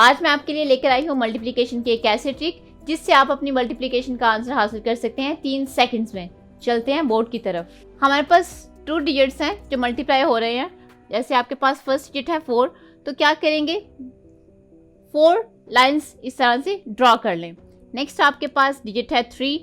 आज मैं आपके लिए लेकर आई हूँ मल्टीप्लिकेशन की एक ऐसी ट्रिक जिससे आप अपनी मल्टीप्लिकेशन का आंसर हासिल कर सकते हैं 3 सेकंड्स में। चलते हैं बोर्ड की तरफ। हमारे पास 2 डिजिट्स हैं जो मल्टीप्लाई हो रहे हैं। जैसे आपके पास फर्स्ट डिजिट है 4, तो क्या करेंगे 4 लाइंस इस तरह से ड्रॉ कर लें। नेक्स्ट आपके पास डिजिट है 3,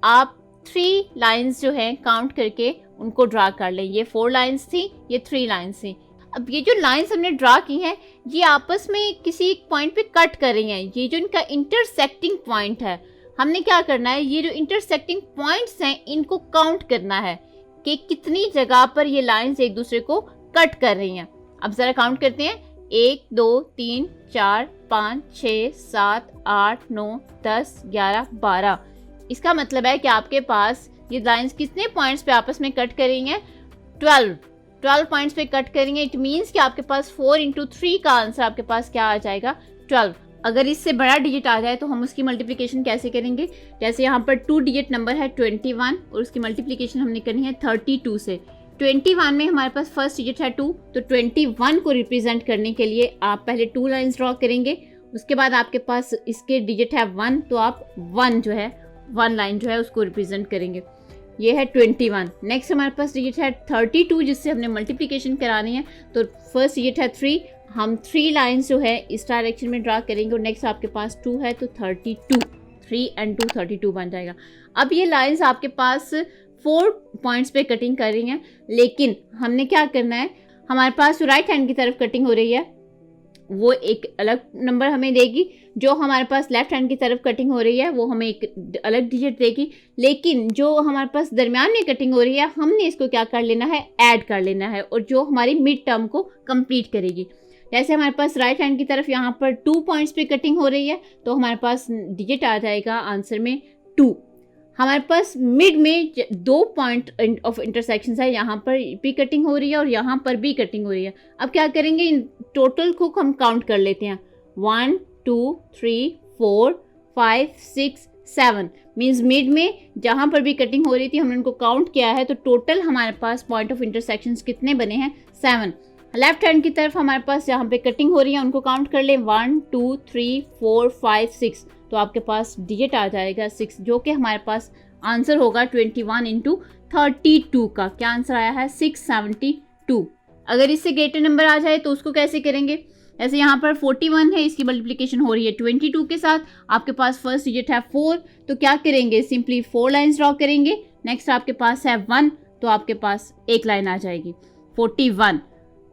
आप 3 लाइंस जो हैं काउंट करके उनको ड्रा कर लें। ये 4 लाइंस थी, ये 3 लाइंस थी। अब ये जो लाइंस हमने ड्रा की हैं ये आपस में किसी एक पॉइंट पे कट कर रही हैं। ये जो इनका इंटरसेक्टिंग पॉइंट है, हमने क्या करना है, ये जो इंटरसेक्टिंग पॉइंट्स हैं इनको काउंट करना है कि कितनी जगह पर ये लाइंस एक दूसरे को कट कर रही हैं। अब ज़रा काउंट करते हैं, 1 2 3 4 5 6 7 8 9 10 11 12। इसका मतलब है कि आपके पास ये लाइंस कितने पॉइंट्स पे आपस में कट कर रही हैं, 12 पॉइंट्स पे कट करेंगे। इट मीन्स कि आपके पास 4 × 3 का आंसर आपके पास क्या आ जाएगा, 12। अगर इससे बड़ा डिजिट आ जाए तो हम उसकी मल्टीप्लिकेशन कैसे करेंगे। जैसे यहाँ पर 2 डिजिट नंबर है 21 और उसकी मल्टीप्लिकेशन हमने करनी है 32 से। 21 में हमारे पास फर्स्ट डिजिट है 2, तो 21 को रिप्रेजेंट करने के लिए आप पहले 2 लाइन्स ड्रॉ करेंगे। उसके बाद आपके पास इसके डिजिट है 1, तो आप 1 लाइन जो है उसको रिप्रेजेंट करेंगे। ये है 21। नेक्स्ट हमारे पास डिजिट है 32 जिससे हमने मल्टीप्लिकेशन करानी है। तो फर्स्ट डिजिट है 3, हम 3 लाइंस जो है इस डायरेक्शन में ड्रा करेंगे और नेक्स्ट आपके पास 2 है तो 32, 3 and 2 32 बन जाएगा। अब ये लाइंस आपके पास 4 पॉइंट्स पे कटिंग कर रही हैं, लेकिन हमने क्या करना है, हमारे पास राइट हैंड की तरफ कटिंग हो रही है वो एक अलग नंबर हमें देगी, जो हमारे पास लेफ्ट हैंड की तरफ कटिंग हो रही है वो हमें एक अलग डिजिट देगी। लेकिन जो हमारे पास दरमियान में कटिंग हो रही है हमने इसको क्या कर लेना है, ऐड कर लेना है, और जो हमारी मिड टर्म को कंप्लीट करेगी। जैसे हमारे पास राइट हैंड की तरफ यहाँ पर 2 पॉइंट्स पे कटिंग हो रही है तो हमारे पास डिजिट आ जाएगा आंसर में 2। हमारे पास मिड में 2 पॉइंट ऑफ इंटरसेक्शन है, यहाँ पर भी कटिंग हो रही है और यहाँ पर भी कटिंग हो रही है। अब क्या करेंगे, इन टोटल को हम काउंट कर लेते हैं, 1 2 3 4 5 6 7। मीन्स मिड में जहाँ पर भी कटिंग हो रही थी हमने उनको काउंट किया है, तो टोटल हमारे पास पॉइंट ऑफ इंटरसेक्शन कितने बने हैं, 7। लेफ्ट हैंड की तरफ हमारे पास जहाँ पे कटिंग हो रही है उनको काउंट कर लें, 1 2 3 4 5 6, तो आपके पास डिजिट आ जाएगा 6, जो कि हमारे पास आंसर होगा 21 × 32 का। क्या आंसर आया है, 672। अगर इससे ग्रेटर नंबर आ जाए तो उसको कैसे करेंगे, ऐसे यहाँ पर 41 है, इसकी मल्टीप्लिकेशन हो रही है 22 के साथ। आपके पास फर्स्ट डिजिट है 4, तो क्या करेंगे, सिंपली 4 लाइन्स ड्रॉ करेंगे। नेक्स्ट आपके पास है 1, तो आपके पास एक लाइन आ जाएगी 41।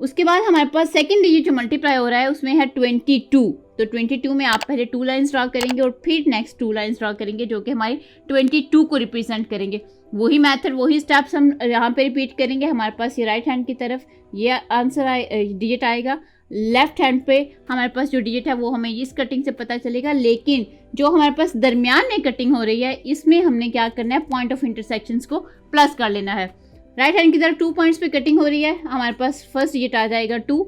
उसके बाद हमारे पास सेकंड डिजिट जो मल्टीप्लाई हो रहा है उसमें है 22, तो 22 में आप पहले 2 लाइन्स ड्रॉ करेंगे और फिर नेक्स्ट 2 लाइन्स ड्रॉ करेंगे जो कि हमारी 22 को रिप्रेजेंट करेंगे। वही मेथड, वही स्टेप्स हम यहाँ पे रिपीट करेंगे। हमारे पास ये राइट हैंड की तरफ ये आंसर डिजिट आएगा, लेफ्ट हैंड पे हमारे पास जो डिजिट है वो हमें इस कटिंग से पता चलेगा, लेकिन जो हमारे पास दरमियान में कटिंग हो रही है इसमें हमने क्या करना है, पॉइंट ऑफ इंटरसेक्शंस को प्लस कर लेना है। राइट हैंड की तरफ 2 पॉइंट्स पे कटिंग हो रही है, हमारे पास फर्स्ट डिजिट आ जाएगा 2।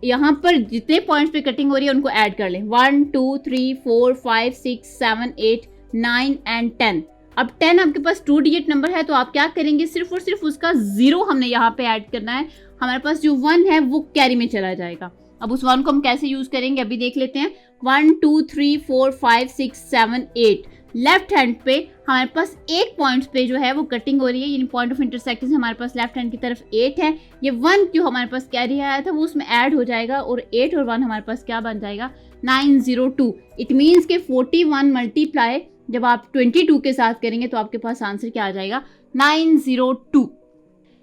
यहाँ पर जितने पॉइंट्स पे कटिंग हो रही है उनको ऐड कर लें, 1 2 3 4 5 6 7 8 9 and 10। अब 10 आपके पास 2 डिजिट नंबर है, तो आप क्या करेंगे, सिर्फ और सिर्फ उसका 0 हमने यहाँ पे ऐड करना है। हमारे पास जो 1 है वो कैरी में चला जाएगा। अब उस 1 को हम कैसे यूज करेंगे अभी देख लेते हैं। 1 2 3 4 5 6 7 8। लेफ्ट हैंड पे हमारे पास 8 पॉइंट्स पे जो है वो कटिंग हो रही है, यानी पॉइंट ऑफ इंटरसेक्शन हमारे पास लेफ्ट हैंड की तरफ 8 है। ये 1 जो हमारे पास कैरी आया था वो उसमें ऐड हो जाएगा और 8 और 1 हमारे पास क्या बन जाएगा, 902। इट मीन्स के 41 मल्टीप्लाई जब आप 22 के साथ करेंगे तो आपके पास आंसर क्या आ जाएगा, 902।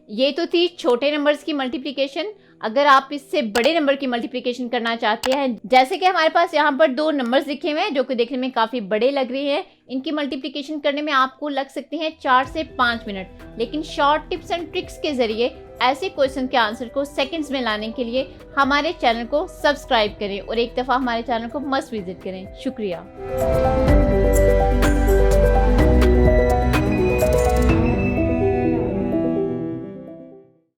ये तो थी छोटे नंबर्स की मल्टीप्लिकेशन। अगर आप इससे बड़े नंबर की मल्टीप्लिकेशन करना चाहते हैं, जैसे कि हमारे पास यहाँ पर 2 नंबर्स लिखे हुए हैं जो कि देखने में काफ़ी बड़े लग रहे हैं, इनकी मल्टीप्लिकेशन करने में आपको लग सकते हैं 4 से 5 मिनट। लेकिन शॉर्ट टिप्स एंड ट्रिक्स के जरिए ऐसे क्वेश्चन के आंसर को सेकंड्स में लाने के लिए हमारे चैनल को सब्सक्राइब करें और एक दफ़ा हमारे चैनल को मस्ट विजिट करें। शुक्रिया।